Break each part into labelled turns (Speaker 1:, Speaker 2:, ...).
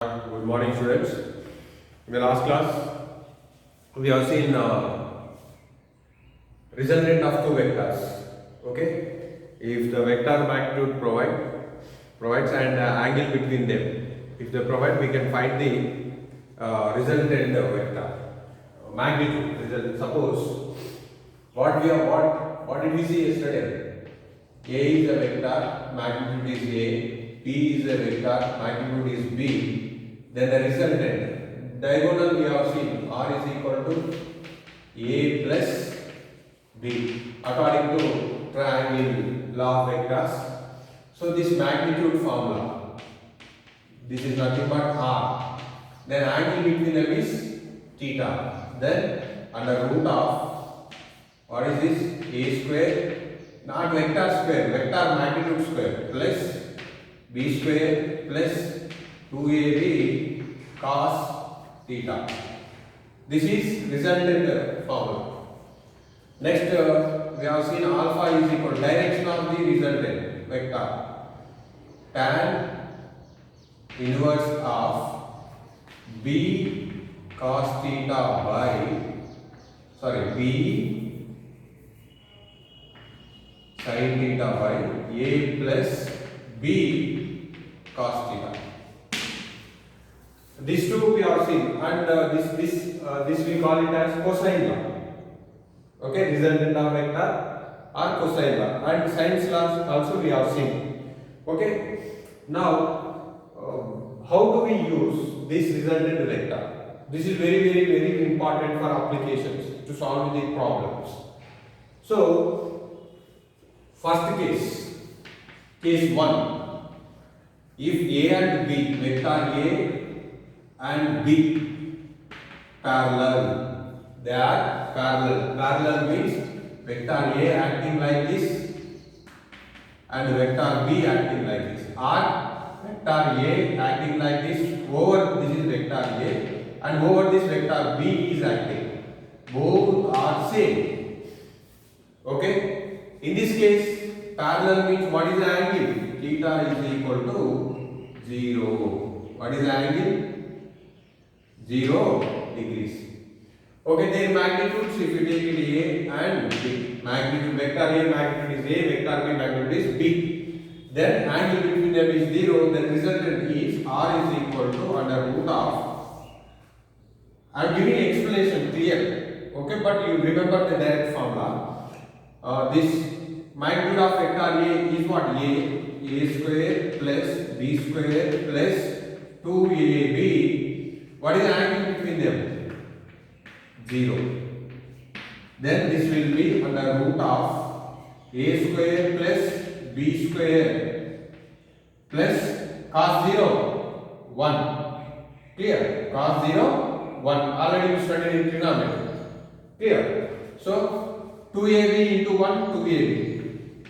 Speaker 1: Good morning, students. In the last class, we have seen resultant of two vectors. Okay, if the vector magnitude provides and angle between them, if they provide, we can find the resultant vector magnitude. Suppose what did we see yesterday? A is a vector, magnitude is A. B is a vector, magnitude is B. Then the resultant diagonal we have seen R is equal to A plus B according to triangle law of vectors. So this magnitude formula, this is nothing but R. Then angle between them is theta. Then under root of what is this? A square, not vector square, vector magnitude square plus B square plus 2AB cos theta. This is resultant formula. Next, we have seen alpha is equal to direction of the resultant vector tan inverse of B cos theta B sin theta by A plus B cos theta. These two we have seen, and this we call it as cosine law. Okay, resultant of vector or cosine law, and sine laws also we have seen. Okay, now how do we use this resultant vector? This is very important for applications to solve the problems. So first case 1. If A and B, vector A and B parallel, they are parallel. Parallel means vector A acting like this and vector B acting like this, or vector A acting like this over this is vector A and over this vector B is acting. Both are same. Okay. In this case, parallel means what is the angle? Theta is equal to 0. What is the angle? 0 degrees. Okay, their magnitudes, if you take it A and B, magnitude vector A magnitude is A, vector B magnitude is B. Then angle between them is 0. Then resultant is R is equal to under root of. I am giving explanation clear. Okay, but you remember the direct formula. This magnitude of vector A is what? A square plus B square plus 2AB. What is the angle between them? 0. Then this will be under root of A square plus B square plus cos 0 1. Clear? Cos 0 1. Already we studied in trigonometry. Clear? So 2AB into 1 2AB.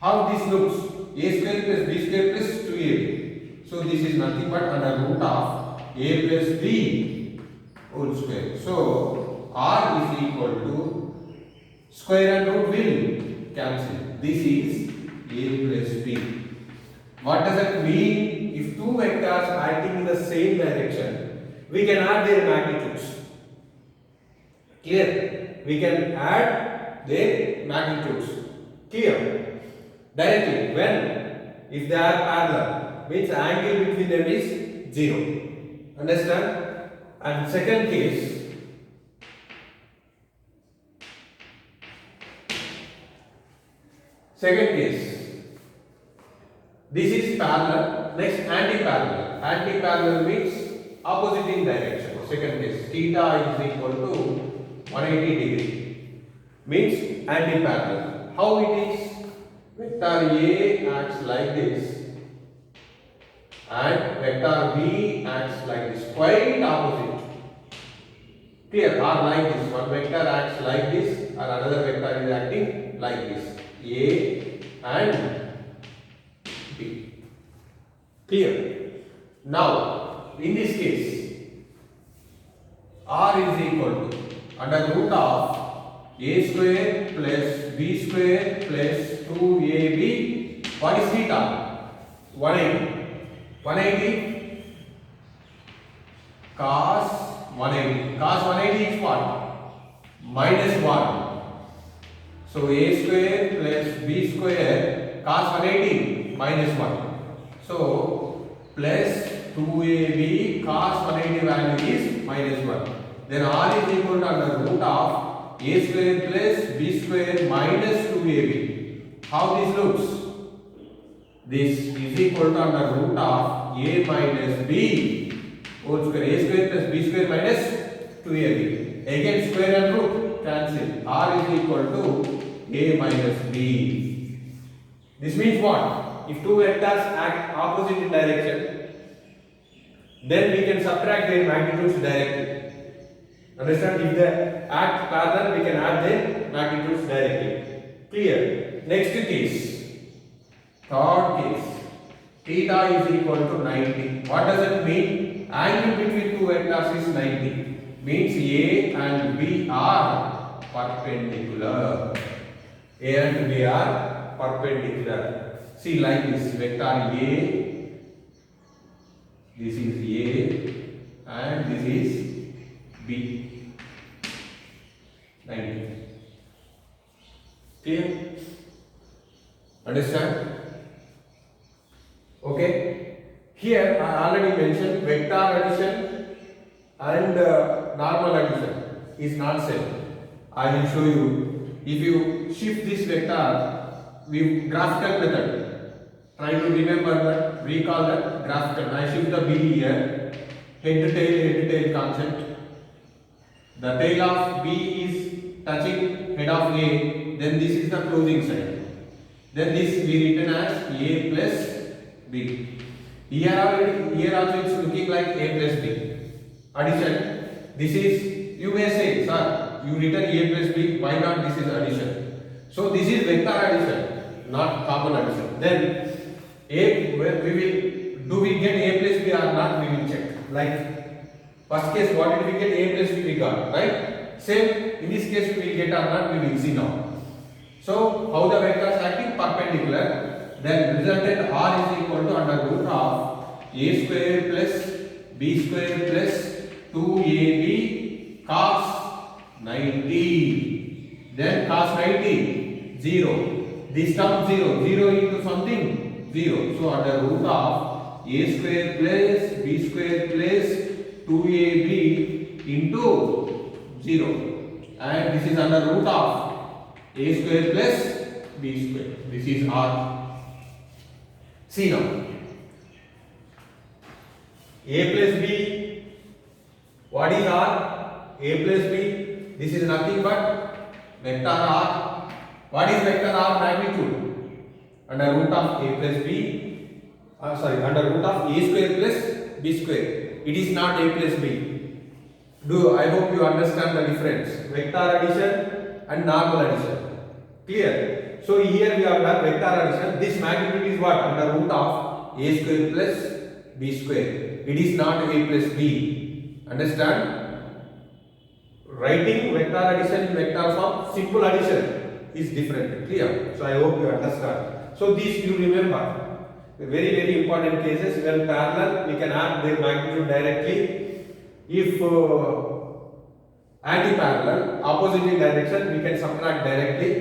Speaker 1: How this looks? A square plus B square plus 2AB. So this is nothing but under root of A plus B whole square. So R is equal to square and root will cancel. This is A plus B. What does that mean? If two vectors are acting in the same direction, we can add their magnitudes. Clear? We can add their magnitudes. Clear? Directly. When? If they are parallel, means angle between them is 0. Understand? And second case, this is parallel. Next, anti-parallel. Anti-parallel means opposite in direction. Second case, theta is equal to 180 degree. Means anti-parallel. How it is? Vector A acts like this and vector B acts like this, quite opposite. Clear? Or like this, one vector acts like this or another vector is acting like this, A and B. Clear? Now in this case R is equal to under root of A square plus B square plus 2AB. What is theta? 180. 180 cos 180. Cos 180 is what? Minus 1. So a square plus b square cos 180 minus 1. So plus 2ab cos 180 value is minus 1. Then r is equal to under root of a square plus b square minus 2ab. How this looks? This is equal to under root of a minus b whole square. A square plus b square minus 2ab. Again square and root cancel. R is equal to a minus b. This means what? If two vectors act opposite in direction, then we can subtract their magnitudes directly. Understand? If they act parallel, we can add their magnitudes directly. Clear? Next case. Third case. Theta is equal to 90. What does it mean? Angle between two vectors is 90. Means A and B are perpendicular. A and B are perpendicular. See like this. Vector A. This is A and this is B. 90. Clear? Understand? Okay. Here I already mentioned vector addition and normal addition is not same. I will show you. If you shift this vector with graphical method, try to remember that, recall that graphical. I shift the B here, head to tail concept. The tail of B is touching head of A, then this is the closing side. Then this we written as A plus B. Here also it's looking like A plus B. Addition. This is, you may say, sir, you written A plus B, why not this is addition? So this is vector addition, not common addition. Then A, we get A plus B or not, we will check. Like first case, what did we get? A plus B we got, right? Same, in this case we will get or not, we will see now. So how the vectors acting perpendicular? Then resultant R is equal to under root of A square plus B square plus 2AB cos 90. Then cos 90, 0. This term 0. 0 into something, 0. So under root of A square plus B square plus 2AB into 0. And this is under root of A square plus B square. This is R. See now. A plus B. What is R? A plus B. This is nothing but vector R. What is vector R? Magnitude. Under root of A plus B. Under root of A square plus B square. It is not A plus B. I hope you understand the difference. Vector addition and normal addition. Clear? So here we have done vector addition. This magnitude is what? Under root of A square plus B square. It is not A plus B. Understand? Writing vector addition in vector form, simple addition is different. Clear? So I hope you understand. So this you remember. Very important cases when parallel we can add their magnitude directly. If anti-parallel, opposite in direction, we can subtract directly.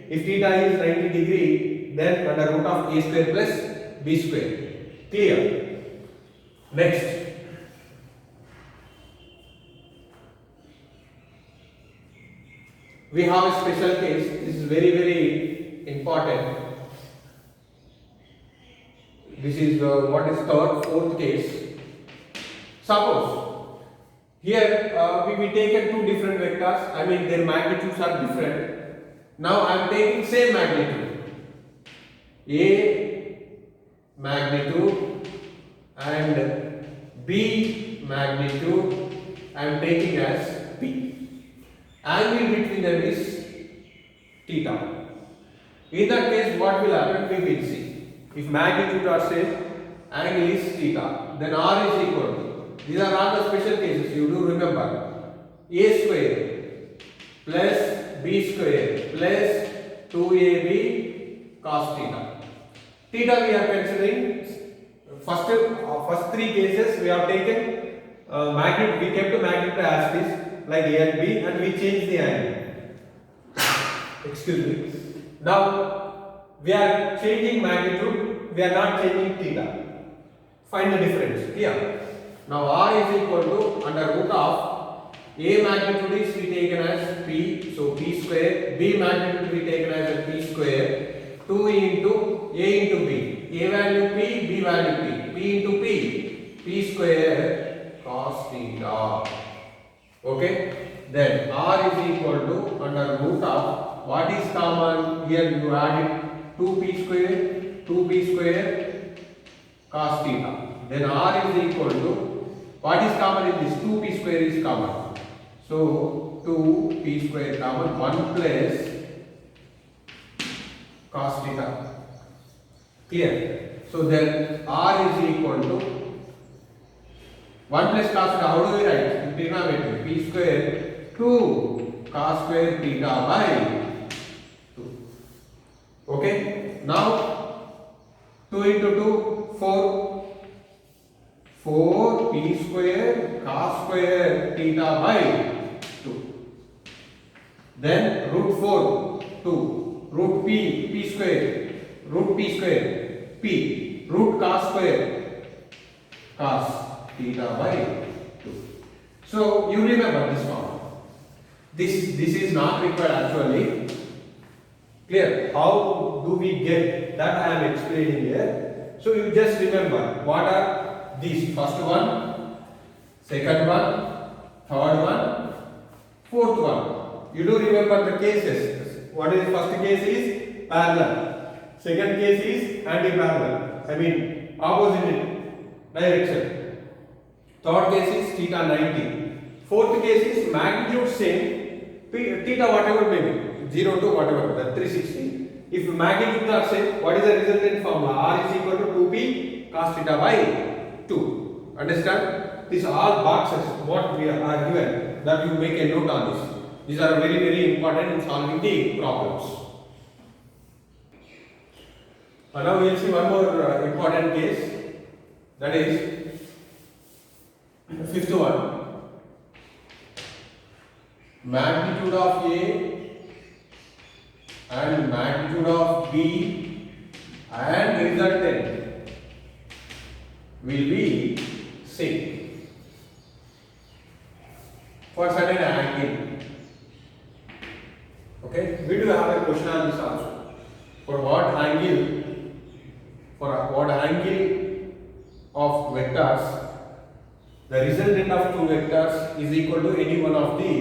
Speaker 1: If theta is 90 degree, then under root of A square plus B square. Clear? Next. We have a special case. This is very important. This is what is third, fourth case. Suppose here we taken two different vectors. I mean their magnitudes are different. Now I am taking same magnitude. A magnitude and B magnitude I am taking as B. Angle between them is theta. In that case, what will happen? We will see. If magnitude are same, angle is theta. Then R is equal to. These are all the special cases. You do remember. A square plus B square plus 2AB cos theta. Theta we are considering first three cases we have taken magnitude, we kept the magnitude as this, like A and B, and we changed the angle. Excuse me. Now we are changing magnitude, we are not changing theta. Find the difference here. Now R is equal to under root of A magnitude is we taken as P, so P square, B magnitude we taken as a P square, 2 into A into B, A value P, B value P, P into P, P square cos theta. Okay, then R is equal to under root of what is common here, you add 2P square cos theta. Then R is equal to what is common in this, 2P square is common. So 2P square common, 1 plus cos theta. Clear? So then R is equal to 1 plus cos theta. How do we write? In trigonometry, P square 2 cos square theta by 2. Okay? Now 2 into 2, 4. 4 P square cos square theta by 2. Then root 4, 2. Root P square, root P square, P. Root cos square, cos theta by 2. So you remember this one. This is not required actually. Clear? How do we get that? I am explaining here. So you just remember what are these: first one, second one, third one, fourth one. You do remember the cases. What is the first case is parallel. Second case is anti-parallel. I mean opposite direction. Third case is theta 90. Fourth case is magnitude same, theta whatever may be, 0 to whatever, that 360. If magnitude are same, what is the resultant formula? R is equal to 2P cos theta by 2. Understand? These are all boxes what we are given, that you make a note on this. These are very, very important in solving the problems. Now we will see one more important case, that is fifth one. Magnitude of A and magnitude of B and resultant will be same for certain angle. Okay, we do have a question on this also. For what angle of vectors, the resultant of two vectors is equal to any one of the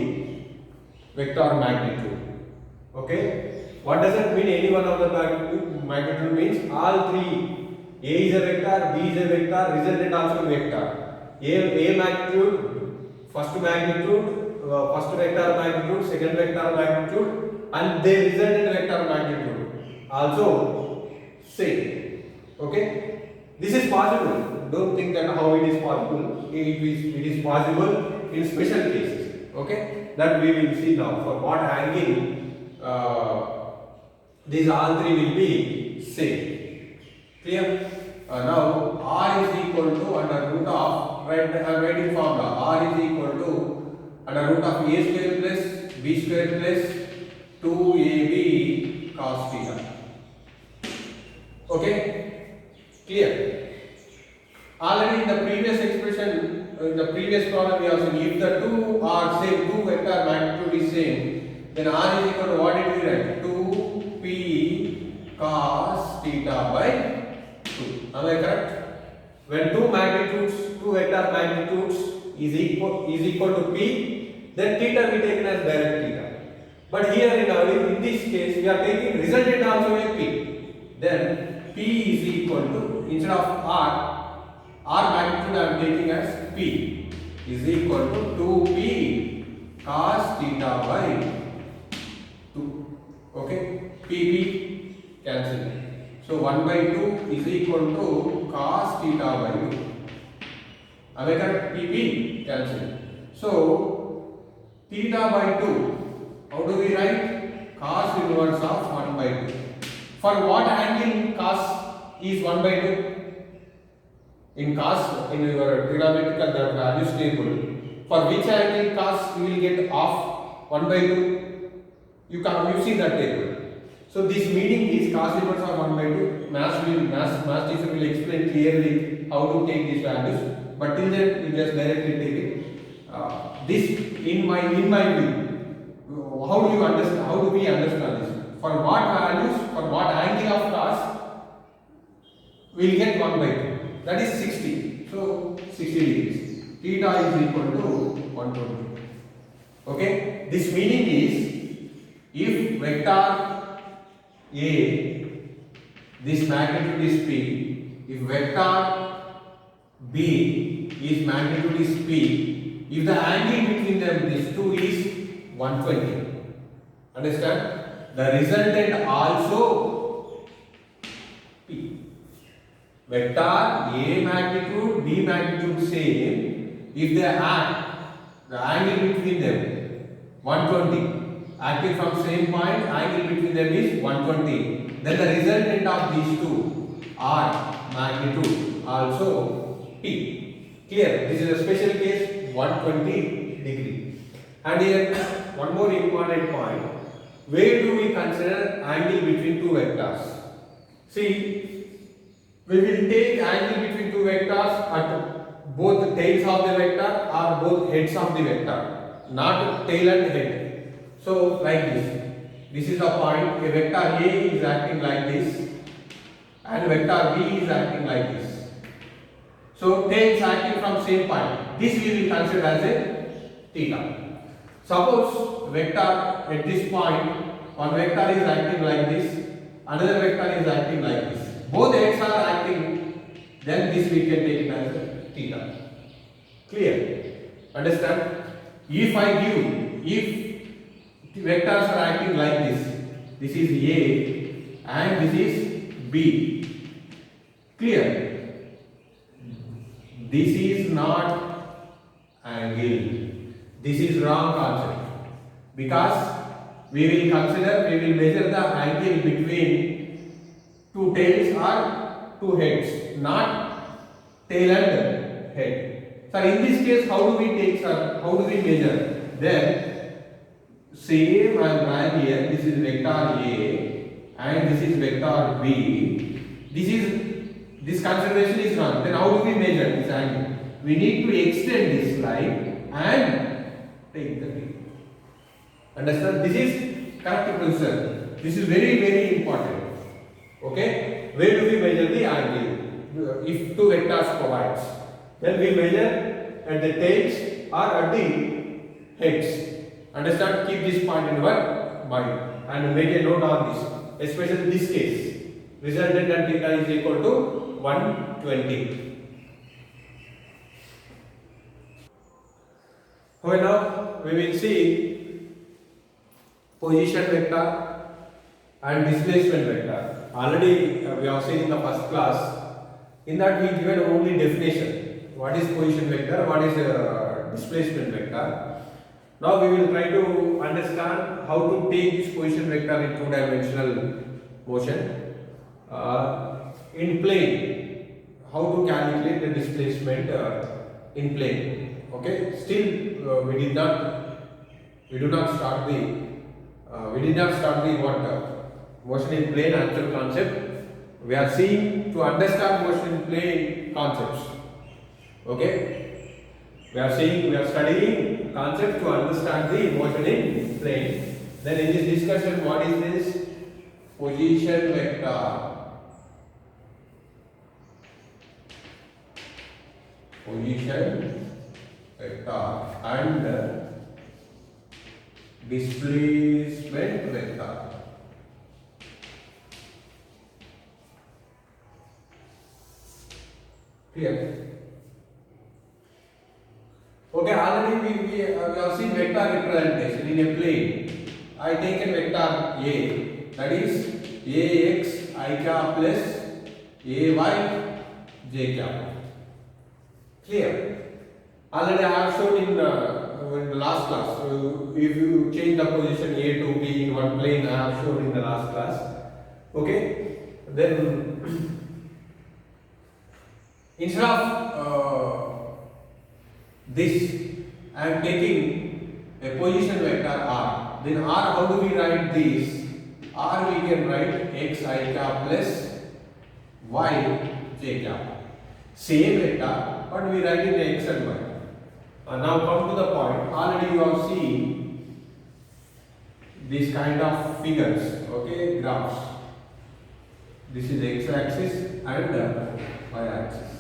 Speaker 1: vector magnitude. Okay, what does it mean? Any one of the magnitude means all three. A is a vector, B is a vector, resultant also a vector. A magnitude, first magnitude, first vector magnitude, second vector magnitude, and the resultant vector magnitude also same. Okay, this is possible. Don't think that how it is possible. It is possible in special cases. Okay, that we will see now. For what angle these all three will be same. Clear? Now R is equal to under root of, writing formula, R is equal to under root of A square plus B square plus 2AB cos theta. Okay? Clear? Already in the previous expression, in the previous problem we have seen, if the two are same, two vector magnitude is same, then R is equal to what did we write? 2P cos theta by 2. Am I correct? When two vector magnitudes is equal to P, then theta we taken as direct theta. But here in this case we are taking resultant also a P. Then P is equal to, instead of R magnitude I am taking as P is equal to 2P cos theta by 2. Okay, P cancel. So 1 by 2 is equal to cos theta by 2. Am I correct? P cancel. So theta by 2, how do we write? Cos inverse of 1 by 2. For what angle cos is 1 by 2? in cos, in your trigonometrical that values table, for which angle cos you will get off 1 by 2. You see that table. So this meaning is cos inverse of 1 by 2. Math teacher will explain clearly how to take these values. But till then, you just directly take it. This in my view, how do you understand? How do we understand this? For what values, for what angle of cos, we will get 1 by 2. That is 60. So 60 degrees. Theta is equal to 120. Okay. This meaning is, if vector A, this magnitude is P. If vector B is magnitude is P. If the angle between them, these two, is 120. Understand? The resultant also P. Vector A magnitude, B magnitude same. If they act, the angle between them 120. Acting from same point, angle between them is 120. Then the resultant of these two are magnitude also P. Clear? This is a special case 120 degree. And here one more important point. Where do we consider angle between two vectors? See, we will take angle between two vectors at both tails of the vector or both heads of the vector, not tail and head. So like this. This is the point. A vector A is acting like this and vector B is acting like this. So tails acting from same point. This we will consider as a theta. Suppose vector at this point, one vector is acting like this, another vector is acting like this. Both heads are acting, then this we can take it as a theta. Clear? Understand? If vectors are acting like this is A and this is B. Clear? This is not angle. This is wrong concept, because we will measure the angle between two tails or two heads, not tail and head. So in this case, how do we measure? Then same I am drawing here. This is vector A and this is vector B. This consideration is wrong. Then how do we measure this angle? We need to extend this line and take the B. Understand? This is correct procedure. This is very, very important. Okay? Where do we measure the angle? If two vectors provides, then we measure at the tails or at the heads. Understand? Keep this point in your mind and make a note on this. Especially this case. Resultant and theta is equal to 120. Okay, now we will see position vector and displacement vector. Already we have seen in the first class. In that we given only definition. What is position vector? What is displacement vector? Now we will try to understand how to take this position vector in two-dimensional motion. In plane, how to calculate the displacement in plane. Okay, still we did not start the motion in plane actual concept. We are seeing to understand motion in plane concepts. Okay, we are studying concepts to understand the motion in plane. Then in this discussion, what is this? Position vector. Position vector and displacement vector. Clear? Okay, already we have seen vector representation in a plane. I take a vector A, that is Ax I cap plus Ay j cap. Clear? Already I have shown in the last class. So if you change the position A to B in one plane, I have shown in the last class. Okay? Then Instead of this, I am taking a position vector r. Then r, how do we write this? R we can write x I cap plus y j cap. Same vector, but we write in x and y. Now come to the point. Already you have seen this kind of figures, okay, graphs. This is x-axis and y-axis.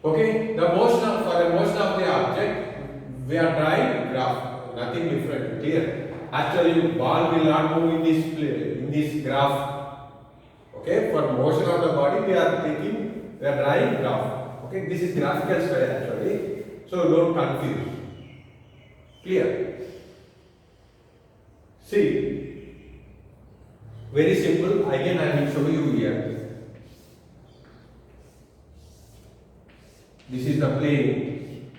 Speaker 1: Okay, the motion of, for the motion of the object, we are drawing graph, nothing different. Clear? Actually, ball will not move in this graph. Okay, for motion of the body, we are drawing graph. Okay, this is graphical style actually, so don't confuse. Clear? See, very simple. Again, I will show you here. This is the plane.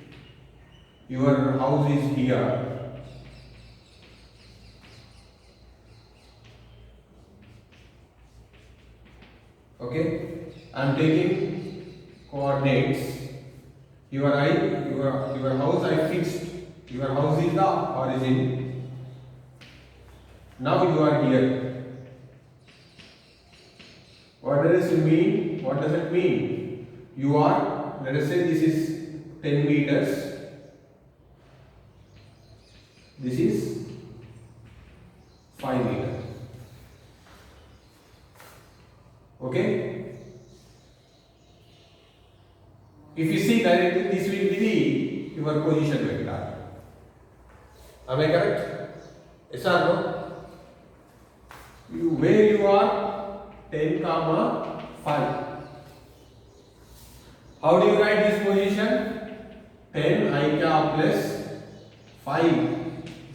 Speaker 1: Your house is here. Okay, I am taking coordinates. Your house I fixed. Your house is the origin. Now you are here. What does it mean? What does it mean? You are, let us say this is 10 meters. This is 5 meters. Okay? If you see directly, this will be your position vector. Am I correct? Yes or no? Where you are 10, 5. How do you write this position? 10 I cap plus 5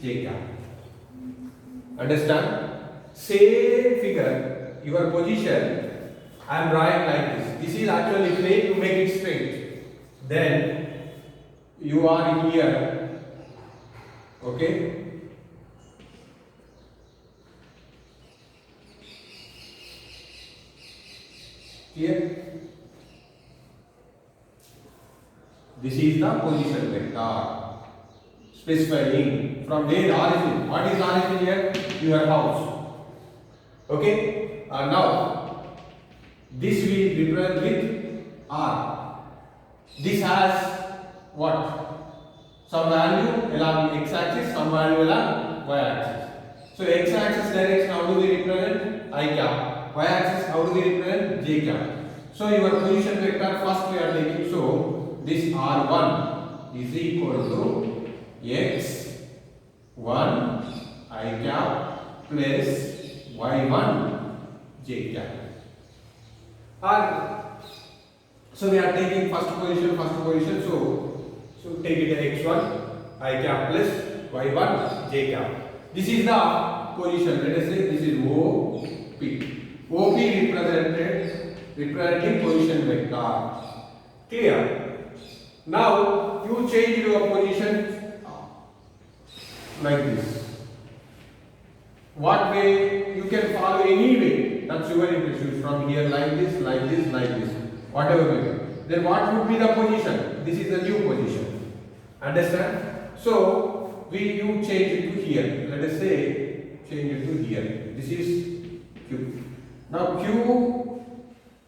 Speaker 1: j cap. Understand? Same figure, your position, I am drawing like this. This is actually plane to make it straight. Then you are here. Okay? Here. This is the position vector. Specifying from where origin. What is origin here? Your house. Okay? Now, this we represent with R. This has what? Some value along x-axis, some value along y-axis. So x-axis direction, how do we represent? I cap. Y-axis, how do we represent? J cap. So your position vector first we are taking. So this R1 is equal to x1 I cap plus y1 j cap. So we are taking first position. So take it x1 I cap plus y1 j cap. This is the position. Let us say this is OP. OP representing position vector. Clear? Now you change your position like this. What way? You can follow any way. That's your impression. From here like this, whatever way. Then what would be the position? This is the new position. Understand? So you change it to here. Let us say change it to here. This is Q. Now Q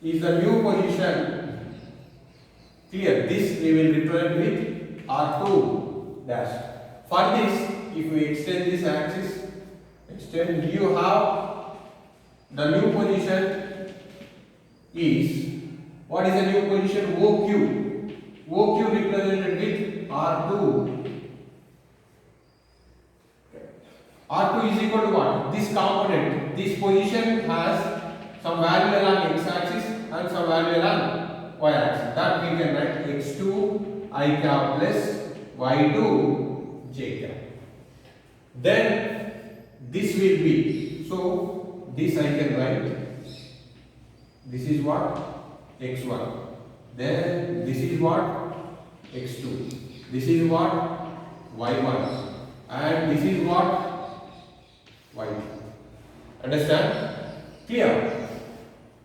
Speaker 1: is the new position. Clear? This we will represent with R2 dash. For this, if we extend this axis, you have the new position is, what is the new position? OQ. OQ represented with R2. R2 is equal to what? This component, this position has some value along x-axis and some value along y-axis. That we can write x2 I cap plus y2 j cap. Then this will be, so this I can write, this is what? x1. Then this is what? x2. This is what? y1. And this is what? y2. Understand? Clear?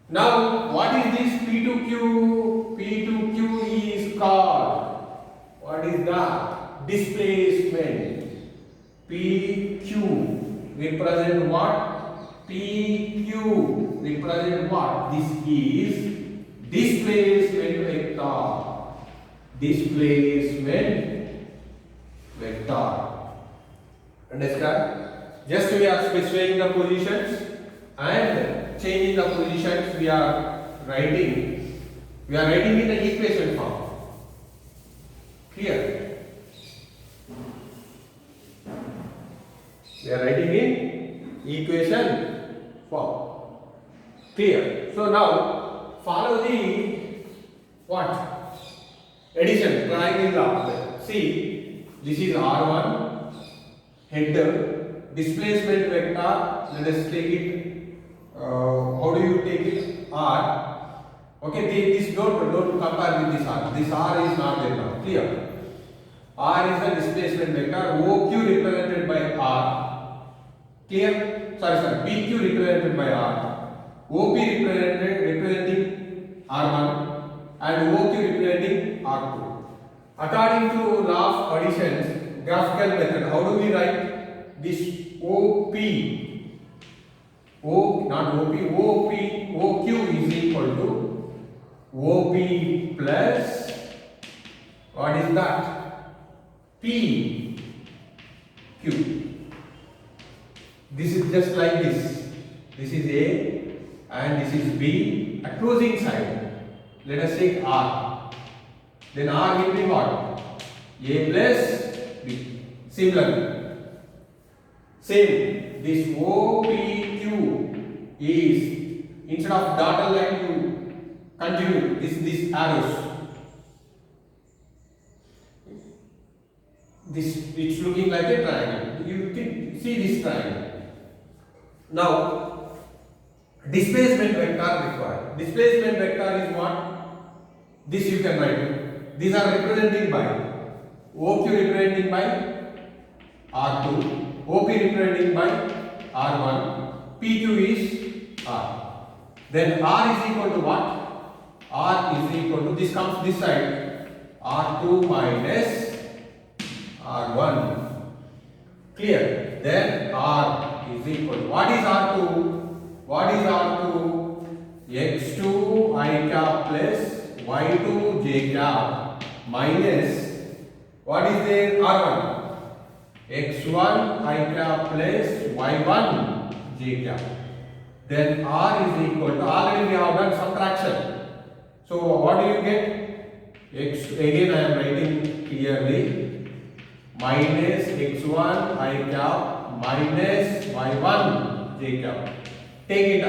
Speaker 1: Now what is this P2Q P to Q is called, what is that? Displacement. PQ represent what? PQ represent what? This is displacement vector. Displacement vector. Understand? Just we are specifying the positions and changing the positions. We are writing in the equation form. Clear? We are writing in equation form. Clear? So now follow the what? Addition, triangle law. See, this is R1 header. Displacement vector, let us take it, how do you take it? R. Okay, this don't compare with this R. This R is not there now. Clear? R is the displacement vector. OQ represented by R. Clear? Sorry. PQ represented by R. OP representing R1 and OQ representing R2. According to law of additions, graphical method, how do we write? This OQ is equal to OP plus, what is that? PQ. This is just like this. This is A and this is B. Opposing side. Let us take R. Then R will be what? A plus B. Similarly. Same, this OPQ is, instead of dotted line you continue this arrows. This, it's looking like a triangle. You can see this triangle. Now, displacement vector required. Displacement vector is what? This you can write. These are representing by OQ representing by R2. OP representing by R1, PQ is R. Then R is equal to what? R is equal to, this comes this side, R2 minus R1. Clear? Then R is equal to, what is R2? What is R2? X2 I cap plus Y2 J cap minus, what is there? R1. X1 I cap plus Y1 J cap. Then R is equal to, already we have done subtraction. So what do you get? X, again I am writing clearly, minus X1 I cap minus Y1 J cap. Take it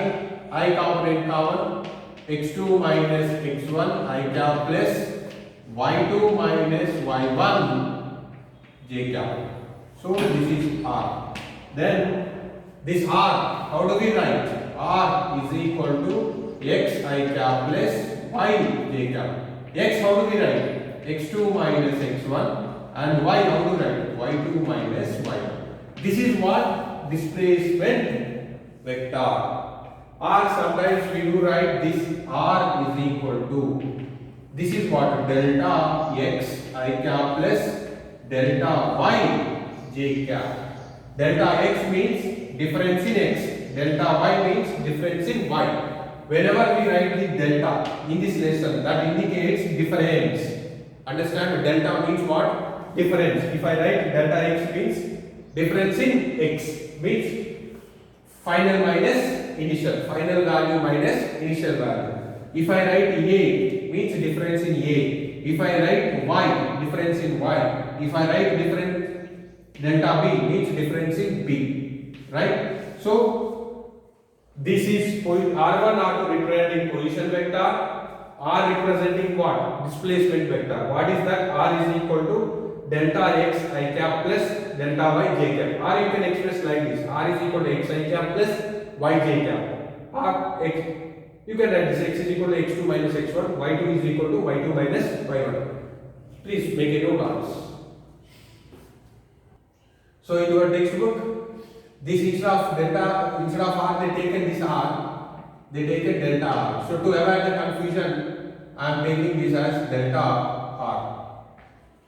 Speaker 1: I component common, X2 minus X1 I cap plus Y2 minus Y1 J cap. So this is R. Then this R, how do we write? R is equal to X I cap plus Y J cap. X how do we write? X2 minus X1 and Y how do we write? Y2 minus Y1. This is what? Displacement vector. Or sometimes we do write this R is equal to, this is what? Delta X I cap plus delta Y J cap. Delta X means difference in X. Delta Y means difference in Y. Whenever we write the delta in this lesson, that indicates difference. Understand? Delta means what? Difference. If I write delta X means difference in X, means final minus initial. Final value minus initial value. If I write A, means difference in A. If I write Y, difference in Y. If I write difference delta B, means difference in B, right? So this is R1, R2 representing position vector, R representing what? Displacement vector. What is that? R is equal to delta X I cap plus delta Y J cap. R you can express like this. R is equal to X I cap plus Y J cap. R X, you can write this. X is equal to X2 minus X1. Y2 is equal to Y2 minus Y1. Please make a note of this. So in your textbook, this instead of delta, instead of R, they taken this R, they taken delta R. So to avoid the confusion, I am taking this as delta r.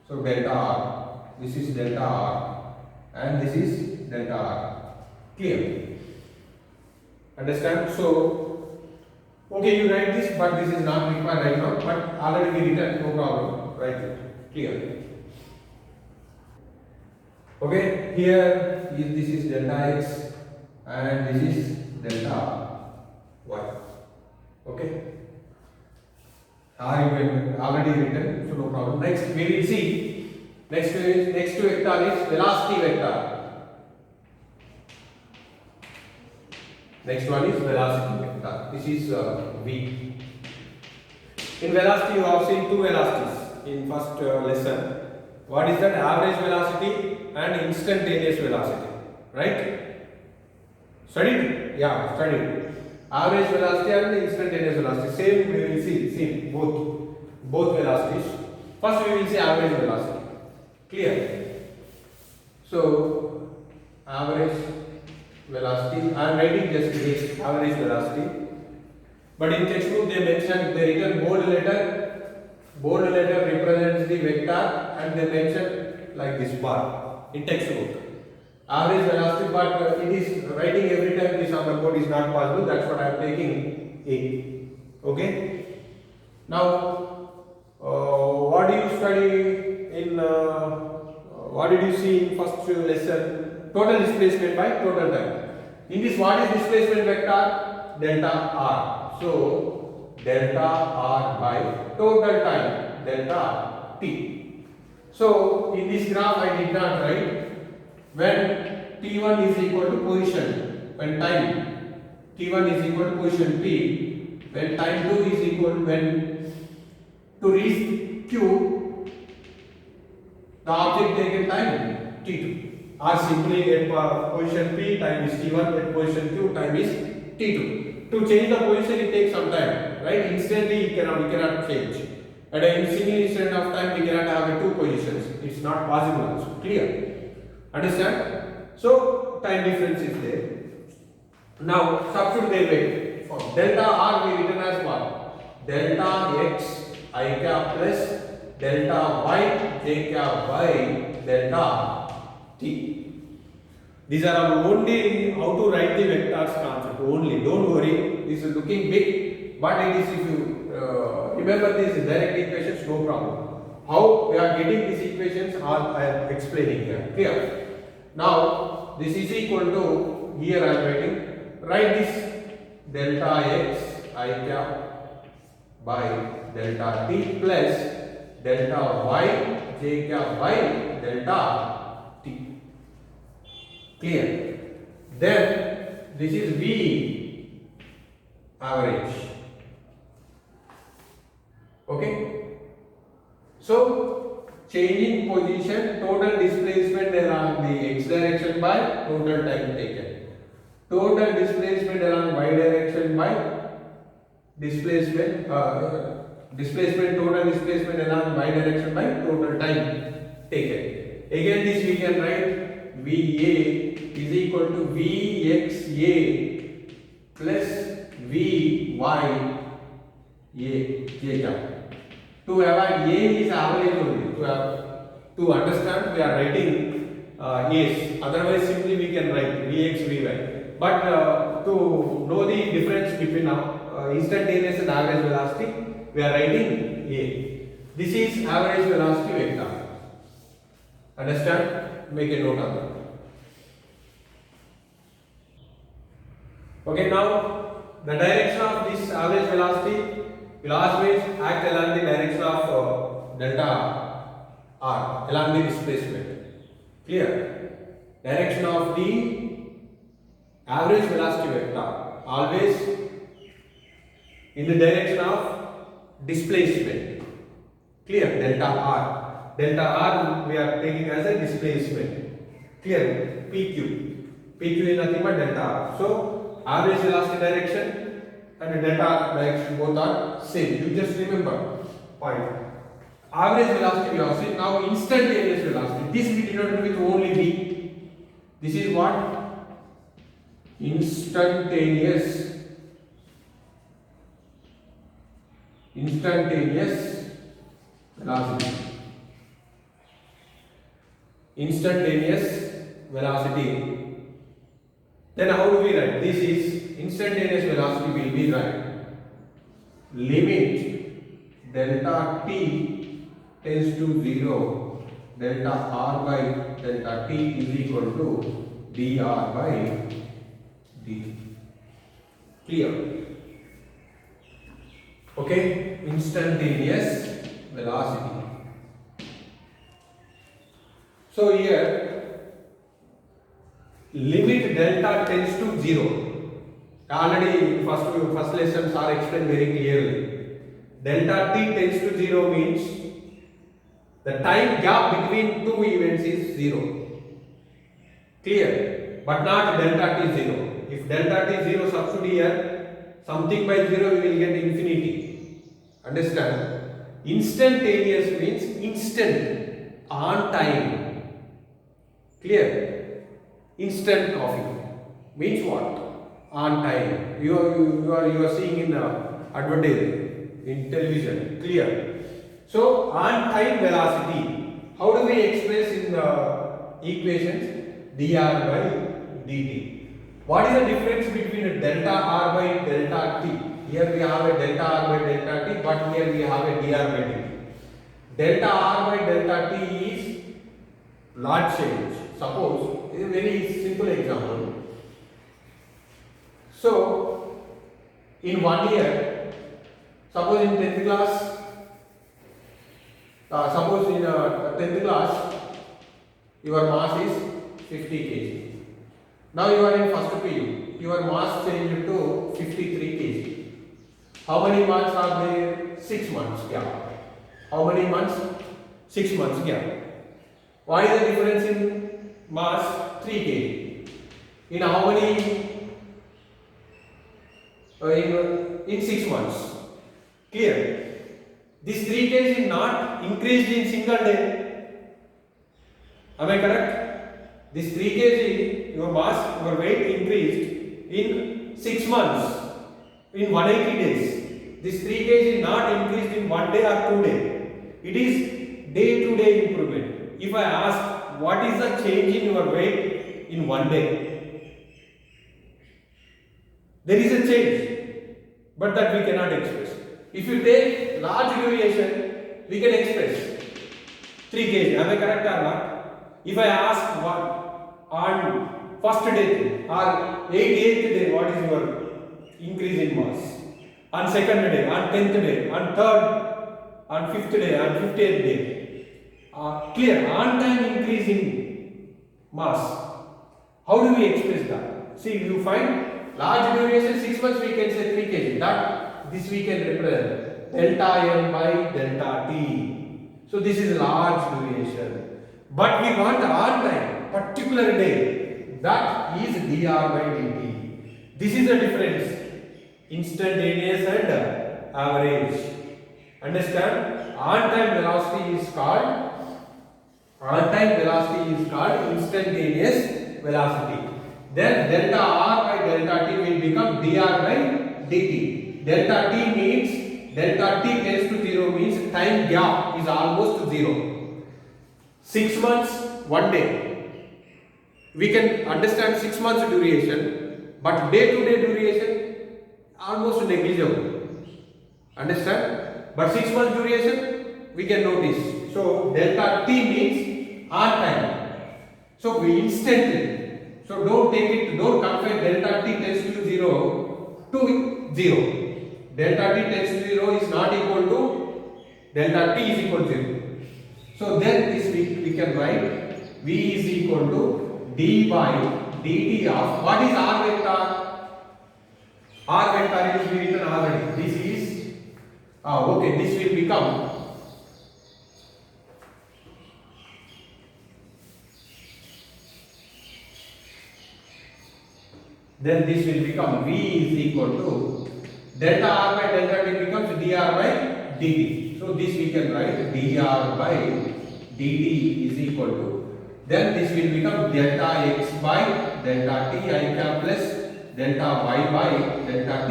Speaker 1: So delta r, this is delta r, and this is delta r. Clear? Understand? So, okay, you write this, but this is not required right now, but already we written, no problem. Write it. Clear? Okay, here this is delta x and this is delta y. Okay, r you already written, so no problem. Next we will see. Next vector is velocity vector. Next one is velocity vector. This is v. In velocity, you have seen two velocities in first lesson. What is that? Average velocity and instantaneous velocity. Right? Studied? Yeah, studied. Average velocity and instantaneous velocity. Same we will see both velocities. First we will see average velocity. Clear? So average velocity, I am writing just this average velocity, but in textbook they mention, they written bold letter represents the vector and they mention like this bar in textbook average velocity, but it is writing every time this on the board is not possible. That's what I am taking A. Okay, now what do you study in what did you see in first lesson? Total displacement by total time. In this, what is displacement vector? Delta r. So delta r by total time, delta t. So in this graph I did not write when t1 is equal to position, when time t1 is equal to position p, when time 2 is equal, when to reach q, the object taken time t2. Or simply at position P, time is t1, at position Q, time is t2. To change the position, it takes some time, right? Instantly, we cannot change. At a single instant of time, we cannot have two positions. It's not possible also. Clear? Understand? So, time difference is there. Now, substitute their weight. For delta R, we written as what? Delta x I cap plus delta y j cap by delta t. These are only how to write the vectors concept only. Don't worry, this is looking big, but it is, if you remember these direct equations, no problem. How we are getting these equations, all I am explaining here. Clear? Now this is equal to, here I am writing, write this delta x I cap by delta t plus delta y j cap by delta t. Clear? Then this is V average. Okay? So changing position, total displacement along the x direction by total time taken. Total displacement along y direction by displacement, total displacement along y direction by total time taken. Again, this we can write VA is equal to VXA plus VYA j cap. To avoid A is average only. To understand, we are writing A's. Otherwise, simply we can write Vx, Vy. But to know the difference between instantaneous and average velocity, we are writing A. This is average velocity vector. Understand? Make a note of that. Okay, now the direction of this average velocity will always act along the direction of delta r, along the displacement. Clear? Direction of the average velocity vector always in the direction of displacement. Clear? Delta r. Delta r we are taking as a displacement. Clear? PQ. PQ is nothing but delta r. So average velocity direction and delta direction both are same. You just remember point. Average velocity we have seen. Now instantaneous velocity. This we denote with only v. This is what? Instantaneous instantaneous velocity. Instantaneous velocity. Then how do we write? This is instantaneous velocity will be right. Limit delta t tends to 0, delta r by delta t is equal to dr by dt. Clear? Okay, instantaneous velocity. So here limit delta tends to 0. Already first lessons are explained very clearly. Delta t tends to 0 means the time gap between two events is 0. Clear? But not delta t 0. If delta t 0 substitute here, something by 0 we will get infinity. Understand? Instantaneous means instant, on time. Clear? Instant coffee means what? On time. You are seeing in advertising in television. Clear? So on time velocity. How do we express in the equations? dr by dt. What is the difference between delta r by delta t? Here we have a delta r by delta t, but here we have a dr by dt. Delta r by delta t is large change. Suppose, a very simple example. So, in 1 year, suppose in 10th class, your mass is 50 kg. Now you are in first PU, your mass changed to 53 kg. How many months are there? 6 months gap. How many months? 6 months gap. Why is the difference in mass? 3 kg. In how many? In 6 months. Clear? This 3 kg is not increased in single day. Am I correct? This 3 kg, your mass, your weight increased in 6 months, in 180 days. This 3 kg is not increased in 1 day or 2 days. It is day to day improvement. If I ask, what is the change in your weight in 1 day? There is a change, but that we cannot express. If you take large duration, we can express 3 kg. Am I correct or not? If I ask what on first day or 88th day, what is your increase in mass? On second day, on 10th day, on third, on 5th day, on 50th day. Clear, on time increase in mass. How do we express that? See, you find large duration 6 months, we can say 3 kg. That this we can represent delta m by delta t. So this is large duration. But we want on time, particular day. That is dr by dt. This is the difference. Instantaneous and average. Understand? On time velocity is called instantaneous velocity. Then delta r by delta t will become dr by dt. Delta t means delta t tends to 0 means time gap is almost 0. 6 months, 1 day. We can understand 6 months duration, but day to day duration almost negligible. Understand? But 6 months duration we can notice. So delta t means on time. So we instantly. So don't confine delta t tends to 0 to 0. Delta t tends to 0 is not equal to delta t is equal to 0. So then this we can write V is equal to d by dt of what is r vector? R vector is written already. This is okay. This will become V is equal to delta r by delta t becomes dr by dt. So this we can write dr by dt is equal to, then this will become delta x by delta t I cap plus delta y by delta t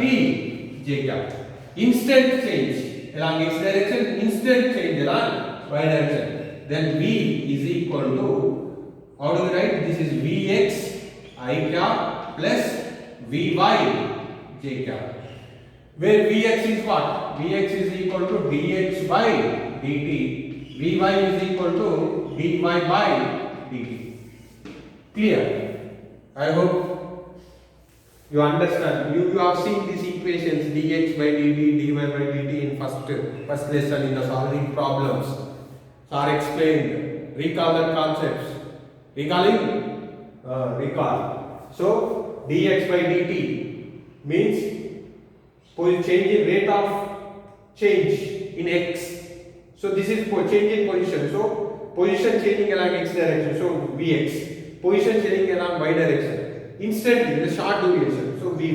Speaker 1: j cap. Instant change. along x direction, instant change along y direction. Then V is equal to, how do we write? This is Vx I cap plus Vy j cap. Where Vx is what? Vx is equal to dx by dt. Vy is equal to dy by dt. Clear? I hope you understand. You have seen these equations dx by dt, dy by dt in first lesson in the solving problems. So are explained. Recall that concepts. Recalling? Recall. So dx by dt means change in rate of change in x. So this is for change in position. So position changing along x direction. So Vx. Position changing along y direction. Instantly, the short duration. So Vy.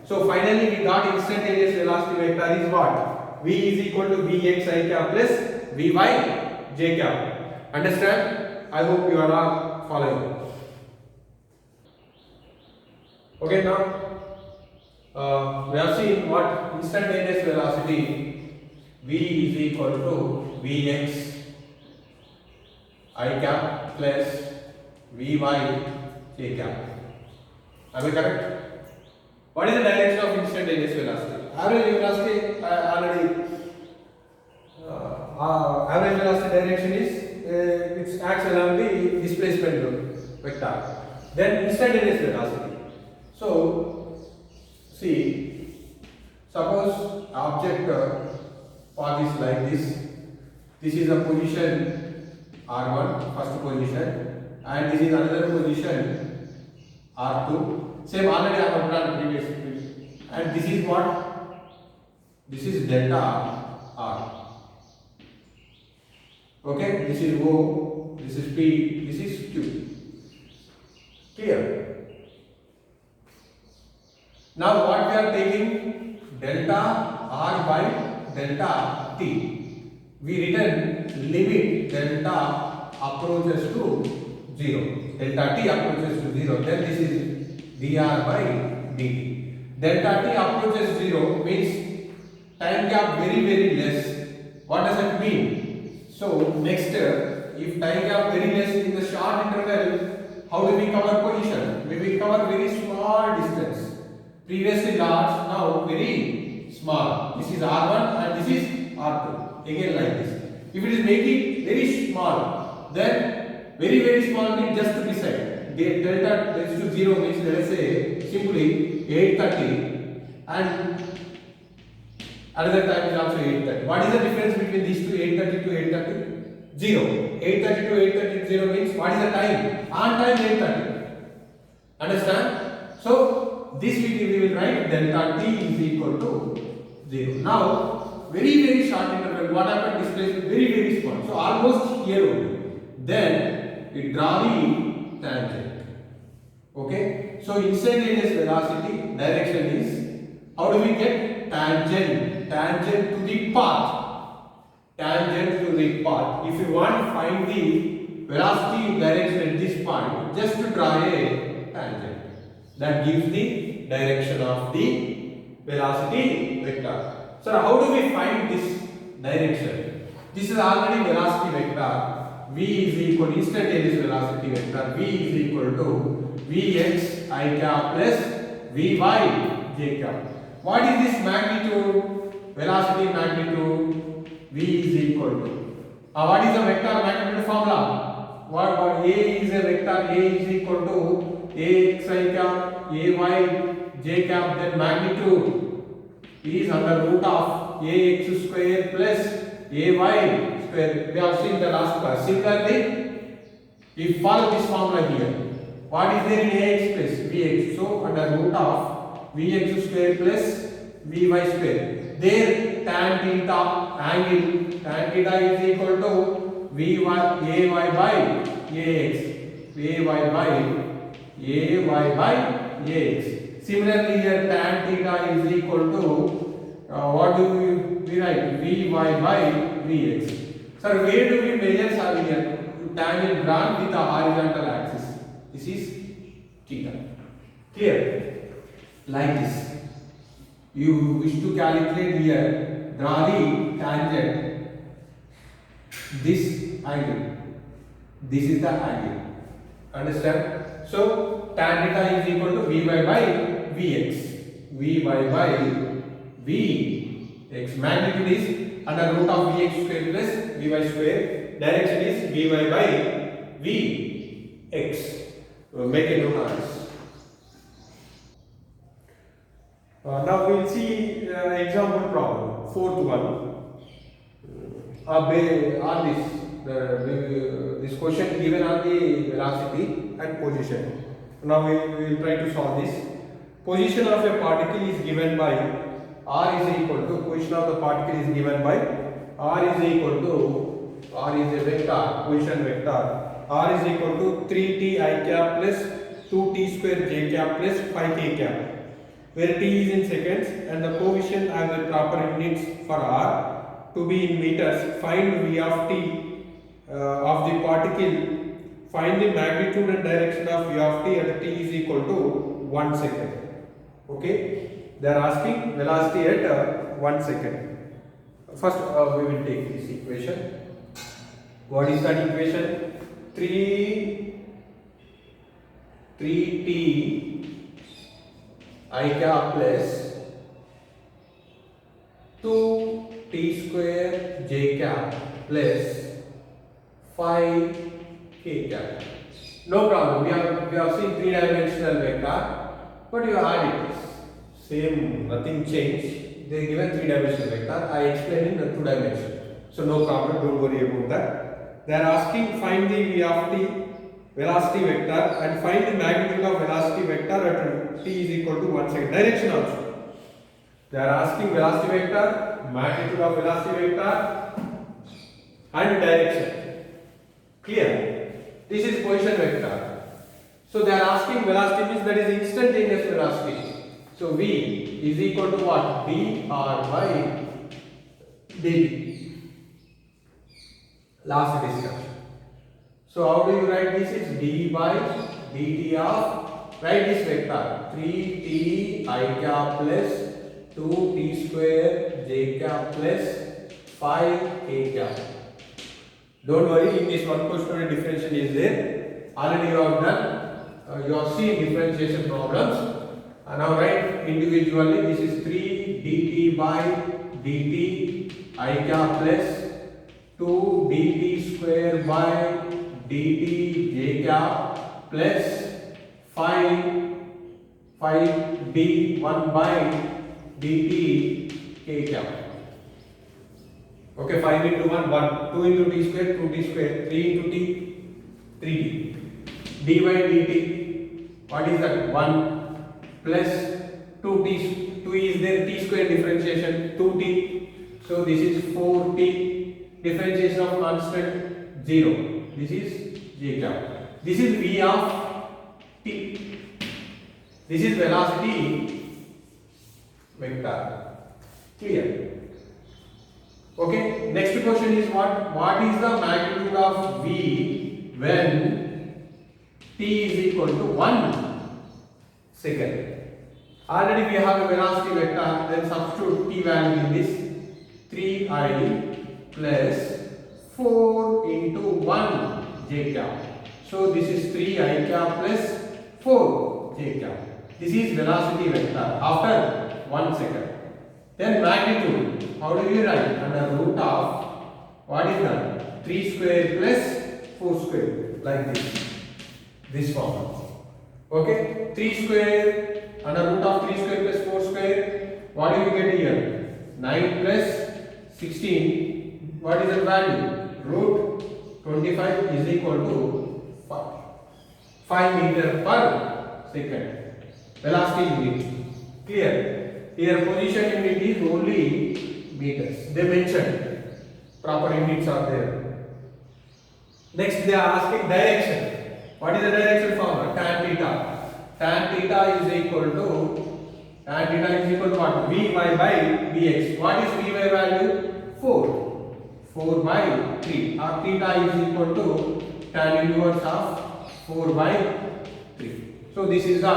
Speaker 1: So finally we got instantaneous velocity vector is what? V is equal to Vx I cap plus Vy j cap. Understand? I hope you are all following. Okay, now we have seen what instantaneous velocity V is equal to Vx I cap plus Vy j cap. Am I correct? What is the direction of instantaneous velocity? Average velocity average velocity direction is it acts along the displacement vector. Then instantaneous velocity. So see, suppose object path is like this. This is a position R1, first position, and this is another position R2. Same already I have done previously. And this is what? This is delta R. Okay, this is O, this is P, this is Q. Clear? Now what we are taking? Delta R by delta T. We written limit delta approaches to 0. Delta T approaches to 0. Then this is dr by dt. Delta T approaches 0 means time gap very less. What does it mean? So next, if time gap very less in the short interval, how do we cover position? We will cover very small distance. Previously large, now very small. This is R1 and this is R2. Again like this. If it is making very small, then very small means just beside. Delta tends to 0 means let us say simply 830 and another time is also 830. What is the difference between these two, 830 to 830? 0. 830 to 830 0 means what is the time? On time 830. Understand? So this we will write delta t is equal to 0. Now very short interval. What happened? Displacement very small. So almost here only. Then we draw the tangent. Okay. So instantaneous velocity direction is, how do we get tangent? Tangent to the path. Tangent to the path. If you want to find the velocity direction at this point, just to draw a tangent. That gives the direction of the velocity vector. So how do we find this direction? This is already velocity vector. V is equal to instantaneous velocity vector. V is equal to Vx I cap plus Vy j cap. What is this magnitude? Velocity magnitude V is equal to. What is the vector magnitude formula? What A is a vector. A is equal to Ax I cap, Ay j cap. Then magnitude is under root of Ax square plus Ay square. We have seen the last class. Similarly, if follow this formula here, what is there in Ax place? Vx. So under root of Vx square plus Vy square. There tan theta angle, tan theta is equal to Ay by Ax. Ay by Ax. Similarly here tan theta is equal to what do we write? Vy by Vx. Sir, where do we measure here? Tangent drawn with the horizontal axis. This is theta. Clear? Like this. You wish to calculate here draw the tangent this angle. This is the angle. Understand? So tan theta is equal to Vy by Vx. Vy by Vx. Magnitude is under root of Vx square plus Vy square. Direction is Vy by Vx. Make a note of this. Now we will see example problem. Fourth one. On this question given on the velocity and position. Now we will try to solve this. Position of a particle is given by r is equal to position of the particle is given by r is equal to r is a vector, position vector. R is equal to 3t I cap plus 2t square j cap plus 5k cap, where t is in seconds and the coefficient and the proper units for r to be in meters. Find v of t of the particle. Find the magnitude and direction of v of t at t is equal to 1 second. Okay, they are asking velocity at 1 second. First we will take this equation. What is that equation? 3t I cap plus 2t square j cap plus 5k cap. No problem. We have seen 3-dimensional vector, but you add it. Same, nothing changed. They given 3-dimensional vector. I explained in the 2 dimension. So no problem. Don't worry about that. They are asking find the v of t velocity vector and find the magnitude of velocity vector at t is equal to 1 second. Direction also. They are asking velocity vector, magnitude of velocity vector and direction. Clear? This is position vector. So they are asking velocity means that is instantaneous velocity. So v is equal to what? dr by dt. Last discussion. So how do you write this? Is d by dt of, write this vector 3t I cap plus 2t square j cap plus 5k cap. Don't worry, in this one question differentiation is there. Already you have done, you have seen differentiation problems. And now write individually. This is 3 dt by dt I cap plus 2 dt square by dt j cap plus 5d1 by dt k cap. Okay, 5 into 1, 1, 2 into t square, 2t square, 3 into t, 3t. d by dt, what is that? 1 plus 2t, 2 is there, t square differentiation, 2t. So this is 4t, differentiation of constant 0. This is j cap. This is v of t. This is velocity vector. Clear? Okay. Next question is what? What is the magnitude of v when t is equal to 1 second? Already we have a velocity vector. Then substitute t value in this. 3i plus 4 into 1 j cap. So this is 3i cap plus 4 j cap. This is velocity vector after 1 second. Then magnitude. How do you write? Under root of, what is that? 3 square plus 4 square. Like this. This form. Okay? 3 square under root of 3 square plus 4 square. What do you get here? 9 plus 16. What is the value? Root 25 is equal to 5 meter per second. Velocity unit. Clear? Here position unit is only meters. They mentioned proper units are there. Next they are asking direction. What is the direction formula? Tan theta. Tan theta is equal to what? Vy by Vx. What is Vy value? 4. 4 by 3. Our theta is equal to tan inverse of 4 by 3. So this is the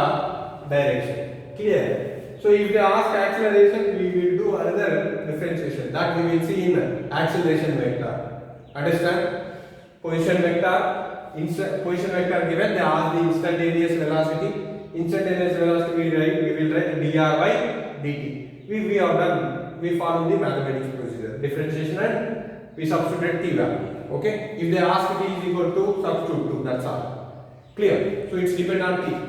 Speaker 1: direction. Clear? So if they ask acceleration, we will do another differentiation that we will see in acceleration vector. Understand? Position vector, position vector given, they ask the instantaneous velocity. Instantaneous velocity we will write dr by dt. We have done, we follow the mathematics procedure. Differentiation and we substitute t value. Okay? If they ask t is equal to, substitute 2, that's all. Clear? So it's depend on t.